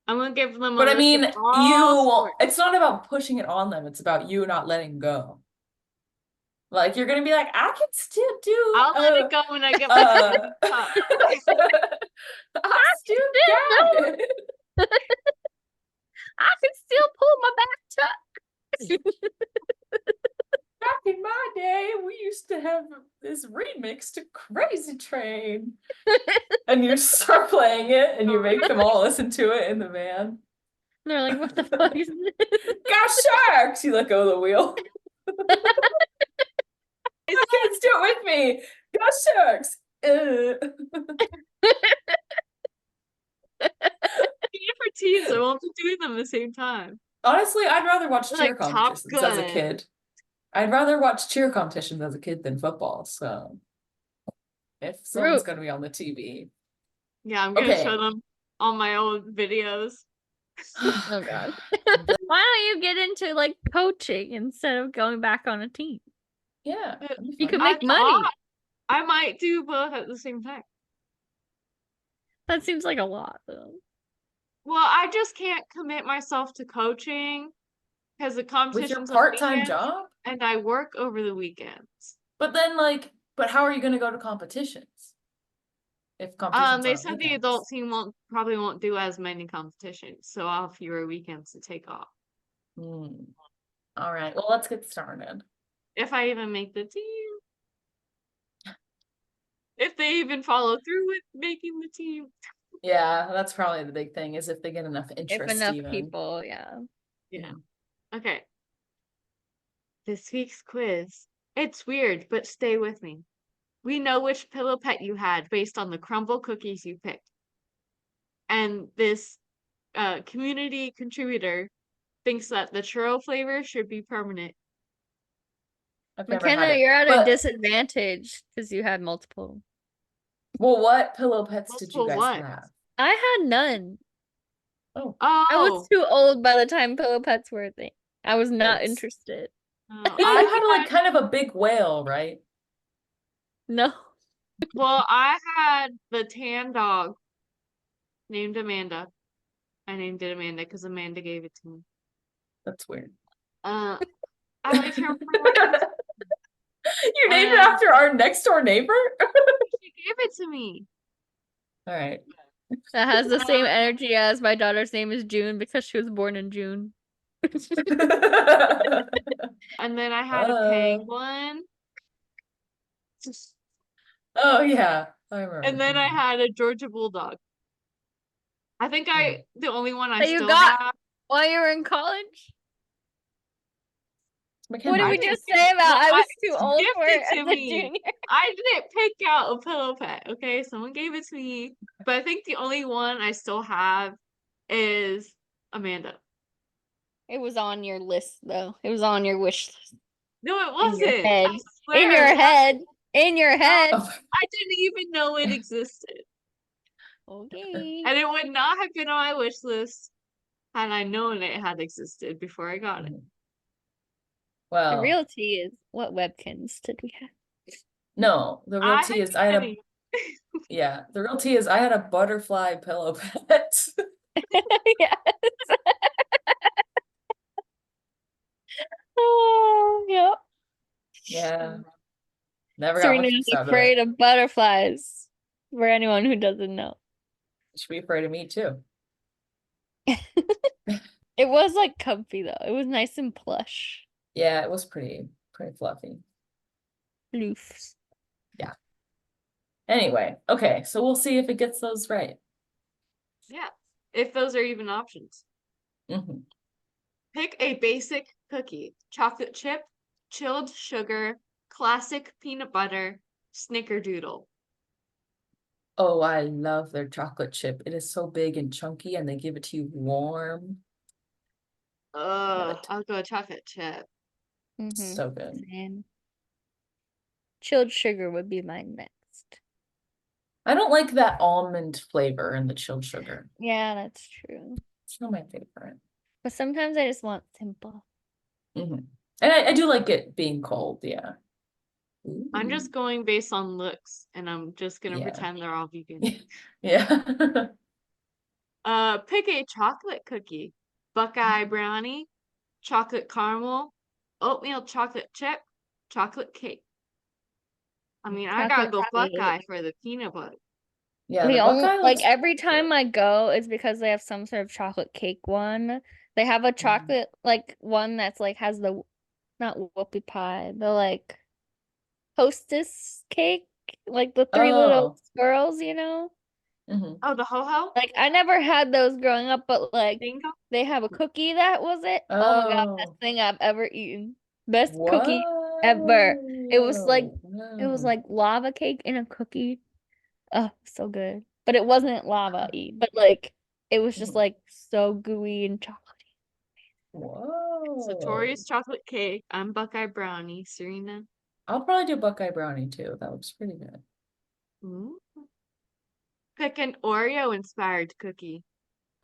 I'm gonna give them a But I list mean, of all sports. it's not about pushing it on them, it's about you not letting go. Like you're gonna be like, I can still do I'll let it go when I get my I still got it. I can still pull my back tuck. Back in my day, we used to have this remix to Crazy Train. And you start playing it and you make them all listen to it in the van. They're like, what the fuck is this? Got sharks! You let go of the wheel. My kids do it with me. Got sharks. different teams. I won't be doing them at the same time. Honestly, I'd rather watch cheer Like Top competitions as a Gun. kid. I'd rather watch cheer competitions as a kid than football. So if someone's True. gonna be on the TV. Yeah, I'm gonna Okay. show them all my old videos. Oh god. Why don't you get into like coaching instead of going back on a team? Yeah. You could I make money. thought I might do both at the same time. That seems like a lot though. Well, I just can't commit myself to coaching because the With your competition's on part-time weekends, job? and I work over the weekends. But then but how are you gonna go to competitions? If competitions They are on said the weekends? adult team probably won't do as many competitions, so I'll have fewer weekends to take off. All right, well, let's get started. If I even make the team. If they even follow through with making the team. Yeah, that's probably the big thing, is if they get enough interest. If enough even. people, yeah. Yeah. Okay. This week's quiz. It's weird, but stay with me. We know which pillow pet you had based on the crumble cookies you picked. And this community contributor thinks that the churro flavor should be permanent. I've never had McKenna, it, you're at but- a disadvantage because you had multiple. Well, what pillow pets did you Multiple guys what? have? I had none. Oh, I was Oh, too old by the time pillow pets were a thing. I was not Yes. interested. you had like kind of a big whale, right? No. well, I had the tan dog named Amanda. I named it Amanda because Amanda gave it to me. That's weird. I liked her. You named it after our next door neighbor? She gave it to me. All right. That has the same energy as my daughter's name is June because she was born in June. And then I had a penguin. Oh yeah, I remember. And then I had a Georgia Bulldog. I think the only one I That you still got- have. While you were in college? McKenna, What did I we didn't just pick- say about I well, was too old for gifted it to as a me. junior? I didn't pick out a pillow pet, okay? Someone gave it to me. But I think the only one I still have is Amanda. It was on your list though. It was on your wish list. No, it In wasn't. your head. I In your swear. head. In your head. Oh, I didn't even know it existed. Okay. And it would not have been on my wish list had I known it had existed before I got it. The Well, real tea is what Webkins did we have? no, the real tea is I had a Kenny. yeah, the real tea is I had a butterfly pillow pet. Yes. Oh, yep. Yeah, never got much Serena is use out of afraid it. of butterflies. For anyone who doesn't know. You should be afraid of me too. It was like comfy though. It was nice and plush. Yeah, it was pretty fluffy. Loofs. Anyway, okay, so we'll see if it gets those right. Yeah, if those are even options. hmm Pick a basic cookie: chocolate chip, chilled sugar, classic peanut butter, snickerdoodle. Oh, I love their chocolate chip. It is so big and chunky, and they give it to you warm. Love Oh, it. I'll go chocolate chip. So good. Same. Chilled sugar would be my next. I don't like that almond flavor in the chilled sugar. Yeah, that's true. It's not my favorite. But sometimes I just want simple. And I do like it being cold, yeah. I'm Ooh. just going based on looks, and I'm just gonna Yeah. pretend they're all vegan. Yeah. Pick a chocolate cookie: Buckeye brownie, chocolate caramel, oatmeal chocolate chip, chocolate cake. I mean, I gotta Chocolate go cake. Buckeye for the peanut butter. Yeah, The the only Buckeye like looks every good. time I go is because they have some sort of chocolate cake one. They have a chocolate like one that's like has the not whoopie pie, the like hostess cake, like the three little Oh. squirrels, you know? Mhm. Oh, the ho-ho? Like I never had those growing up, but like Bingo? they have a cookie that was it. Oh my God, best Oh. thing I've ever eaten. Best cookie ever. It was like Whoa. lava cake in a cookie. Oh, so good. But it wasn't lava-y, but like it was just Mhm. like so gooey and chocolatey. So Whoa. Tori's chocolate cake. I'm Buckeye brownie. Serena? I'll probably do Buckeye brownie too. That looks pretty good. Ooh. Pick an Oreo-inspired cookie: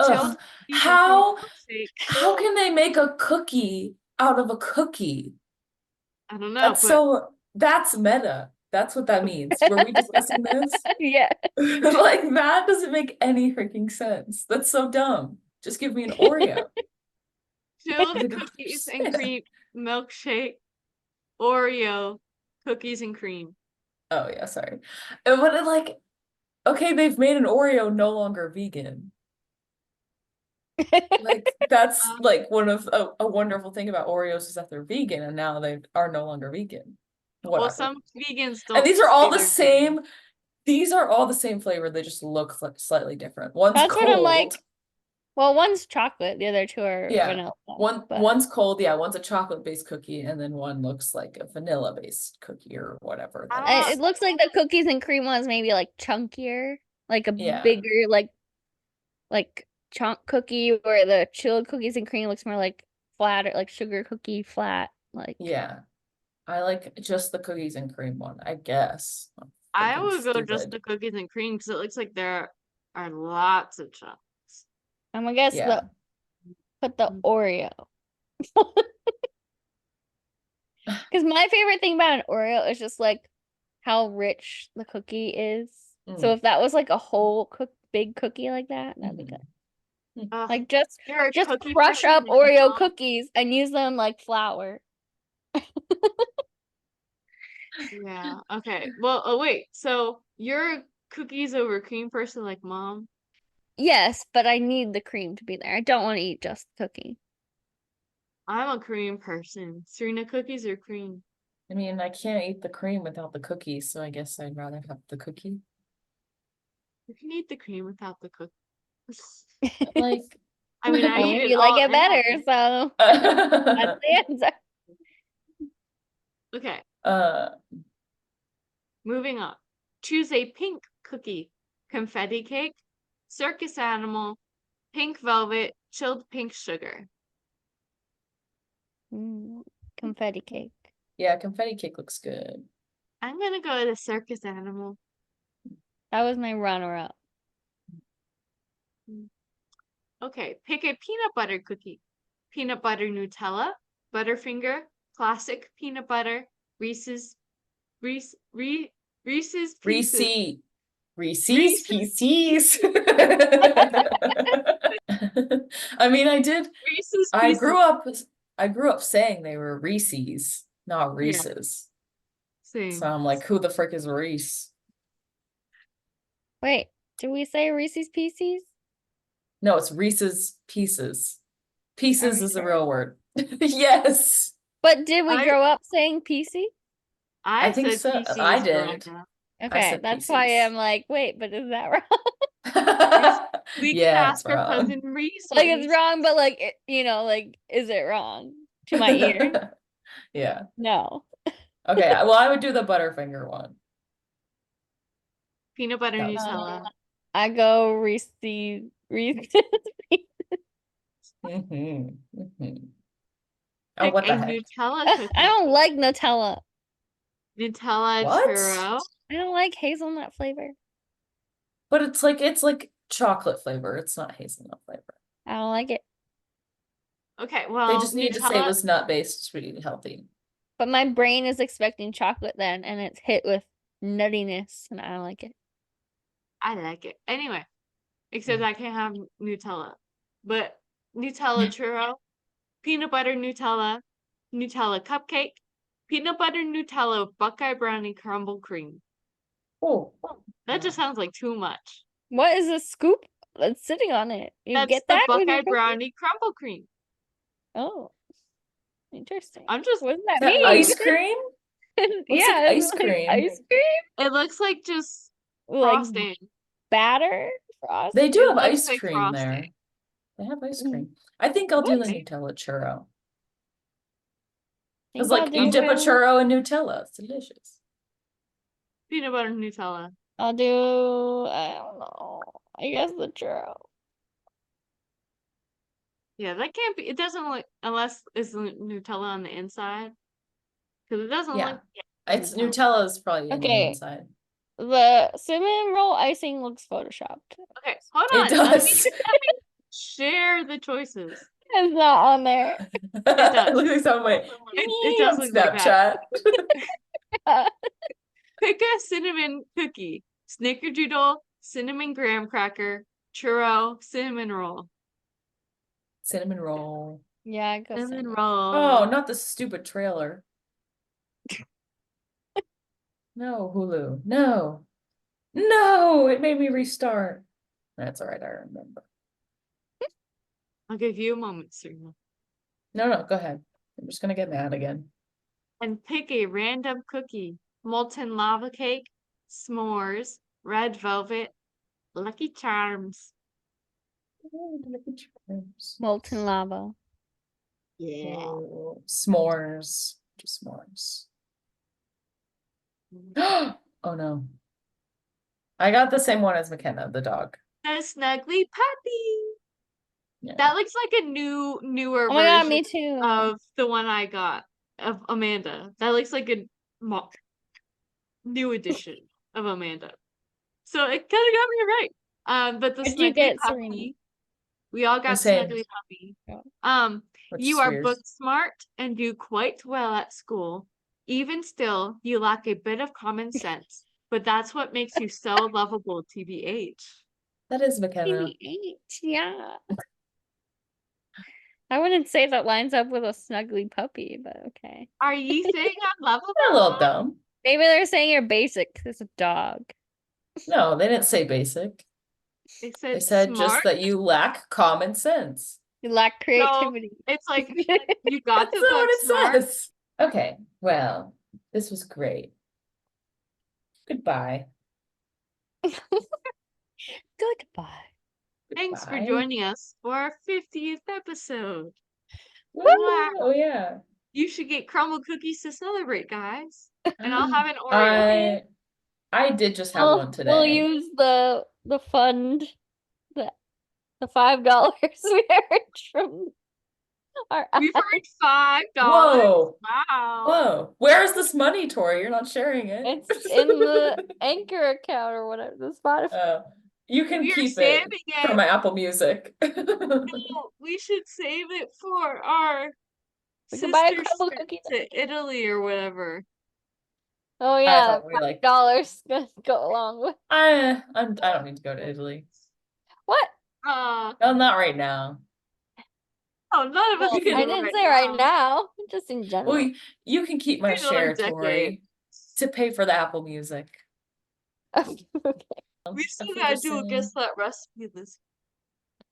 chilled Ugh, cookies and cream milkshake. how can they make a cookie out of a cookie? I don't know, but That's meta. That's what that means. Were we discussing this? Yeah. Like that doesn't make any freaking sense. That's so dumb. Just give me an Oreo. chilled I don't cookies and understand. cream milkshake, Oreo, cookies and cream. Oh yeah, sorry. But like, okay, they've made an Oreo no longer vegan. Like that's Um, like one of a wonderful thing about Oreos is that they're vegan and now they are no longer vegan. well, Whatever. some vegans And don't these are all say the they're vegan. same. These are all the same flavor. They just look like slightly different. One's That's what I'm like. cold. Well, one's chocolate, the other two are Yeah. vanilla. But One's cold. Yeah. One's a chocolate-based cookie, and then one looks like a vanilla-based cookie or whatever that I is. it looks like the cookies and cream one's maybe like chunkier, like a Yeah. bigger like chunk cookie, where the chilled cookies and cream looks more like flatter, like sugar cookie flat. Like Yeah. I like just the cookies and cream one, I guess. I'm I freaking would go just stupid. the cookies and cream because it looks like there are lots of chunks. I'm gonna guess Yeah. put the Oreo. Because my favorite thing about an Oreo is just like how rich the cookie is. So Mm. if that was like a whole big cookie like that, that'd be good. Ugh, Like you're a just cookie crush person up like your Oreo mom? cookies and use them like flour. Yeah. Okay. Well, oh wait. So you're a cookies over cream person like mom? Yes, but I need the cream to be there. I don't want to eat just the cookie. I'm a cream person. Serena, cookies or cream? I mean, I can't eat the cream without the cookies, so I guess I'd rather have the cookie. You can eat the cream without the cookies. Like, I mean, I eat Only it you like all it better, anything. so that's the answer. Okay, uh, moving on. Choose a pink cookie: confetti cake, circus animal, pink velvet, chilled pink sugar. Confetti cake. yeah, confetti cake looks good. I'm gonna go with a circus animal. That was my runner-up. Okay, pick a peanut butter cookie: peanut butter Nutella, Butterfinger, classic peanut butter, Reese's Pieces. Reese's Pieces. I mean, Reese's I Pieces. grew up saying they were Reese's, not Reese's. Same. So I'm like, who the frick is Reese? Wait, did we say Reese's Pieces? No, it's Reese's Pieces. Pieces Are is we a sure? real word. Yes. But did we I- grow up saying PC? I think said so. Pieces I growing did. up. Okay, said that's why Pieces. I'm like, wait, but is that wrong? We could Yeah, ask it's our wrong. cousin Reese. Like it's wrong, but like like, is it wrong to my ear? Yeah. No. Okay, well, I would do the Butterfinger one. Peanut butter That was Nutella. I go Reese's. Mhm, mhm. Oh, Pick what the a heck? Nutella cookie. I don't like Nutella. Nutella What? churro. I don't like hazelnut flavor. But it's like chocolate flavor. It's not hazelnut flavor. I don't like it. Okay, well, They just need to say it Nutella. was nut-based, sweet, and healthy. But my brain is expecting chocolate then, and it's hit with nuttiness, and I don't like it. I like it. Anyway, except I can't have Nutella. But Nutella churro, peanut butter Nutella, Nutella cupcake, peanut butter Nutella Buckeye brownie crumble cream. Oh, That just sounds like too much. What is the scoop that's sitting on it? You That's get the that with your Buckeye cookie? brownie crumble cream. Oh, interesting. I'm just. What does that is that mean? ice cream? Yeah, like it's ice like cream. ice cream, It looks like just like frosting. batter, frost. They do It have looks ice like cream there. frosting. They have ice Mm. cream. I think I'll do the What? Nutella churro. Think It's I'll like you do dip a it. churro in Nutella. It's delicious. Peanut butter Nutella. I'll do. I don't know. I guess the churro. Yeah, that can't be. It doesn't look unless it's Nutella on the inside, because it doesn't Yeah. look. It's Nutella is probably in the Okay. inside. The cinnamon roll icing looks photoshopped. Okay, hold It on. does. Let me share the choices. It's not on there. It looks like something It does on look like that. Snapchat. Pick a cinnamon cookie: Snickerdoodle, cinnamon graham cracker, churro, cinnamon roll. Cinnamon roll. Yeah, I go Cinnamon cinnamon. roll. Oh, not the stupid trailer. No, Hulu. No. No, it made me restart. That's all right, I remember. I'll give you a moment, Serena. No, go ahead. I'm just gonna get mad again. And pick a random cookie: molten lava cake, s'mores, red velvet, Lucky Charms. Molten lava. Yeah. Oh, s'mores. Just s'mores. Oh no. I got the same one as McKenna, the dog. A snuggly puppy. Yeah. That looks like a newer Oh my god, version me too. of the one I got of Amanda. That looks like a new edition of Amanda. So it kind of got me right. But the What'd you snuggly get, puppy, Serena? we all got same. snuggly puppy. Oh. Which You is are weird. book smart and do quite well at school. Even still, you lack a bit of common sense, but that's what makes you so lovable, TBH. That is McKenna. 88, yeah. I wouldn't say that lines up with a snuggly puppy, but okay. Are you saying I'm lovable? They're a little dumb. Maybe they're saying you're basic because it's a dog. No, they didn't say basic. They They said just smart. that you lack common sense. You lack creativity. It's like you got That's the not book what it smart. says. Okay, well, this was great. Goodbye. Goodbye. Thanks for Goodbye. joining us for our 50th episode. Woo! Wow. Oh yeah. You should get crumble cookies to celebrate, guys. And I'll have an Oreo. I did just have one today. We'll use the fund, the $5 we earned from our We've earned $5. Whoa. Wow. Whoa. Where's this money, Tori? You're not sharing it. It's in the Anchor account or whatever, the Spotify. You can We are keep saving it for my Apple Music. No, we should save it for our We could buy a Sister's crumble trip cookie. to Italy or whatever. Oh yeah, thought we, like- $5 gonna go along with I don't need to go to Italy. what? Well, not right now. Oh, none of us Well, can I go didn't right say right now. now, just in general. Well, you can keep my Maybe another share, decade. Tori, to pay for the Apple Music. Okay. We still If we gotta just do a sing- guess that recipe this.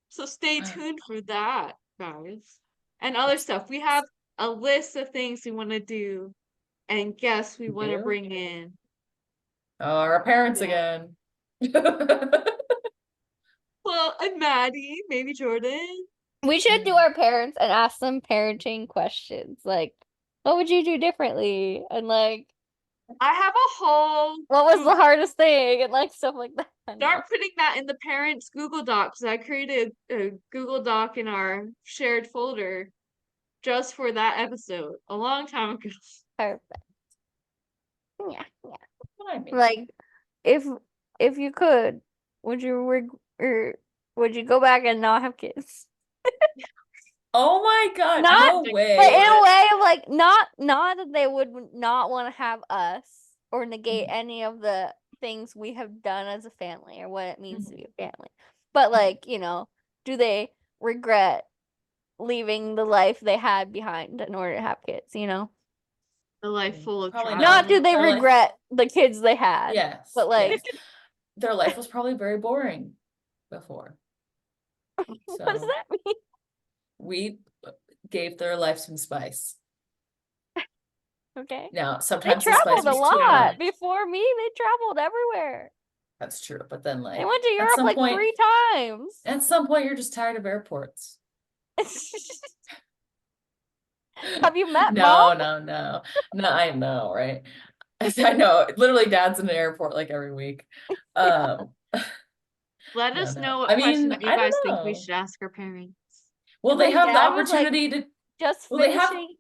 So stay tuned for that, guys. And other stuff. We have a list of things we want to do and guests we want to do? bring in. Oh, our parents Yeah. again. Well, and Maddie, maybe Jordan. We should do our parents and ask them parenting questions. Like, what would you do differently? And like, I have a whole what was the Google- hardest thing? And like stuff like that. Start putting that in the parents' Google Docs. I created a Google Doc in our shared folder just for that episode a long time ago. Perfect. Yeah. What I mean. Like, if you could, would you would you go back and not have kids? Oh my God, Not- no way. But in a way of like not that they would not want to have us or negate any of the things we have done as a family or what it means to be a family. But like, you know, do they regret leaving the life they had behind in order to have kids, you know? The life full of Probably travel. Not do they Their life- regret the kids they had. Yes. But like yes. Their life was probably very boring before. what does So that mean? we gave their life some spice. Okay. Now, They sometimes the spice traveled a was too lot much. before me. They traveled everywhere. That's true, but then like They went to at Europe some like point- 3 times. at some point you're just tired of airports. Have you met No, Mom? no, I know, right? I know. Literally, Dad's in an airport like every week. Let No, us no. know what I mean, questions you I don't guys think we know. should ask our parents. Well, And they my have the dad was, like- opportunity to. Just Well, they have- finishing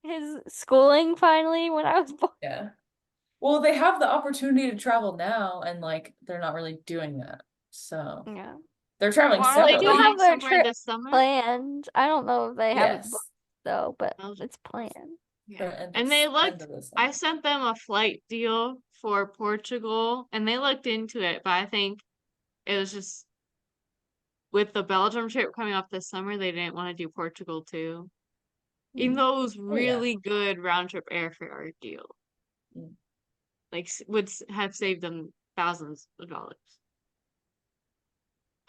his schooling finally when I was born. Yeah. Well, they have the opportunity to travel now, and like they're not really doing that. So Yeah. they're traveling Well, are they separately. do have going their somewhere trip this summer? Planned. I don't know if they have it Yes. booked though, but Oh. it's planned. for Yeah. end And of- they end looked, of this I summer. sent them a flight deal for Portugal and they looked into it, but I think it was just with the Belgium trip coming up this summer, they didn't want to do Portugal too. Even though it was yeah. really good round trip airfare deal. Mm. Like would have saved them thousands of dollars.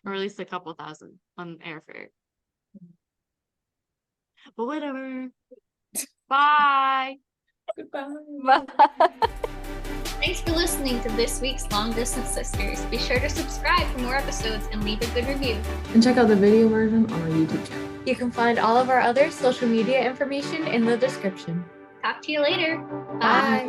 Or at least a couple thousand on airfare. But whatever. Bye. Goodbye. Thanks for listening to this week's Long Distance Sisters. Be sure to subscribe for more episodes and leave a good review. And check out the video version on our YouTube channel. You can find all of our other social media information in the description. Talk to you later. Bye.